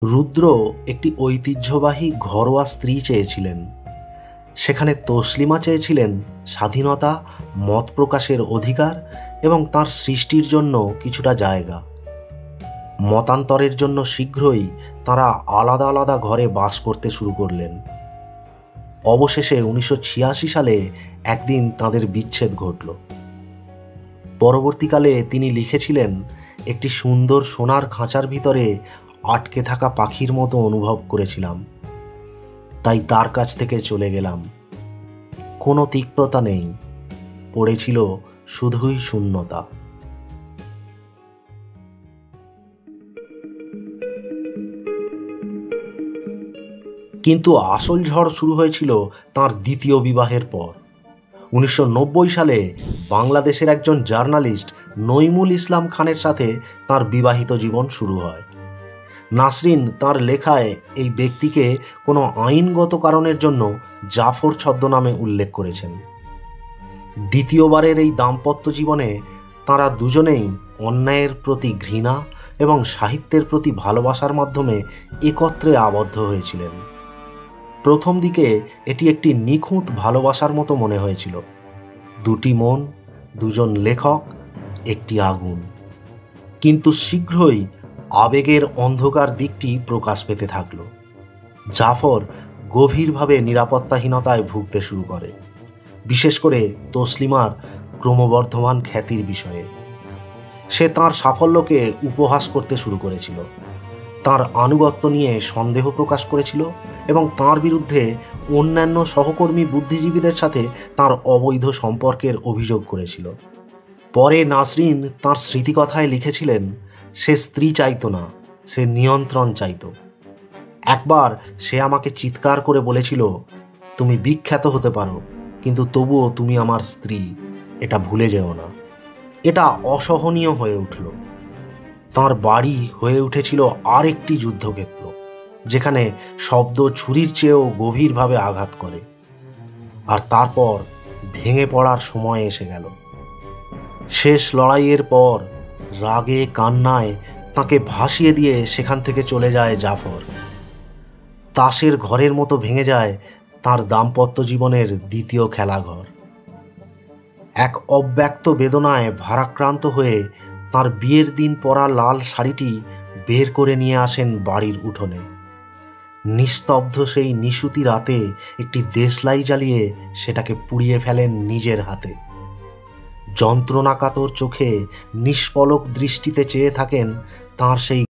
রুদ্র একটি ঐতিহ্যবাহী ঘরোয়া স্ত্রী চেয়েছিলেন। সেখানে তসলিমা চেয়েছিলেন স্বাধীনতা, মত প্রকাশের অধিকার এবং তাঁর সৃষ্টির জন্য কিছুটা জায়গা। মতান্তরের জন্য শীঘ্রই তাঁরা আলাদা আলাদা ঘরে বাস করতে শুরু করলেন। অবশেষে 1986 সালে একদিন তাঁদের বিচ্ছেদ ঘটল। পরবর্তীকালে তিনি লিখেছিলেন, একটি সুন্দর সোনার খাঁচার ভিতরে আটকে থাকা পাখির মতো অনুভব করেছিলাম, তাই তার কাছ থেকে চলে গেলাম। কোনো তিক্ততা নেই, পড়েছিল শুধুই শূন্যতা। কিন্তু আসল ঝড় শুরু হয়েছিল তাঁর দ্বিতীয় বিবাহের পর। 1990 সালে বাংলাদেশের একজন জার্নালিস্ট নইমুল ইসলাম খানের সাথে তাঁর বিবাহিত জীবন শুরু হয়। নাসরিন তাঁর লেখায় এই ব্যক্তিকে কোনো আইনগত কারণের জন্য জাফর ছদ্মনামে উল্লেখ করেছেন। দ্বিতীয়বারের এই দাম্পত্য জীবনে তাঁরা দুজনেই অন্যায়ের প্রতি ঘৃণা এবং সাহিত্যের প্রতি ভালোবাসার মাধ্যমে একত্রে আবদ্ধ হয়েছিলেন। প্রথম দিকে এটি একটি নিখুঁত ভালোবাসার মতো মনে হয়েছিল। দুটি মন, দুজন লেখক, একটি আগুন। কিন্তু শীঘ্রই আবেগের অন্ধকার দিকটি প্রকাশ পেতে থাকল। জাফর গভীরভাবে নিরাপত্তাহীনতায় ভুগতে শুরু করে, বিশেষ করে তসলিমার ক্রমবর্ধমান খ্যাতির বিষয়ে। সে তাঁর সাফল্যকে উপহাস করতে শুরু করেছিল, তাঁর আনুগত্য নিয়ে সন্দেহ প্রকাশ করেছিল এবং তাঁর বিরুদ্ধে অন্যান্য সহকর্মী বুদ্ধিজীবীদের সাথে তাঁর অবৈধ সম্পর্কের অভিযোগ করেছিল। পরে নাসরিন তাঁর স্মৃতিকথায় লিখেছিলেন, সে স্ত্রী চাইতো না, সে নিয়ন্ত্রণ চাইতো। একবার সে আমাকে চিৎকার করে বলেছিল, তুমি বিখ্যাত হতে পারো, কিন্তু তবুও তুমি আমার স্ত্রী, এটা ভুলে যেও না। এটা অসহনীয় হয়ে উঠল। তাঁর বাড়ি হয়ে উঠেছিল আরেকটি যুদ্ধক্ষেত্র, যেখানে শব্দ ছুরির চেয়েও গভীরভাবে আঘাত করে। আর তারপর ভেঙে পড়ার সময় এসে গেল। শেষ লড়াইয়ের পর রাগে কান্নায় তাকে ভাসিয়ে দিয়ে সেখান থেকে চলে যায় জাফর। তাসের ঘরের মতো ভেঙে যায় তার দাম্পত্য জীবনের দ্বিতীয় খেলাঘর। এক অব্যক্ত বেদনায় ভারাক্রান্ত হয়ে তার বিয়ের দিন পরা লাল শাড়িটি বের করে নিয়ে আসেন বাড়ির উঠোনে। নিস্তব্ধ সেই নিশুতি রাতে একটি দেশলাই জ্বালিয়ে সেটাকে পুড়িয়ে ফেলেন নিজের হাতে। যন্ত্রণাকাতর চোখে নিষ্পলক দৃষ্টিতে চেয়ে থাকেন তাঁর সেই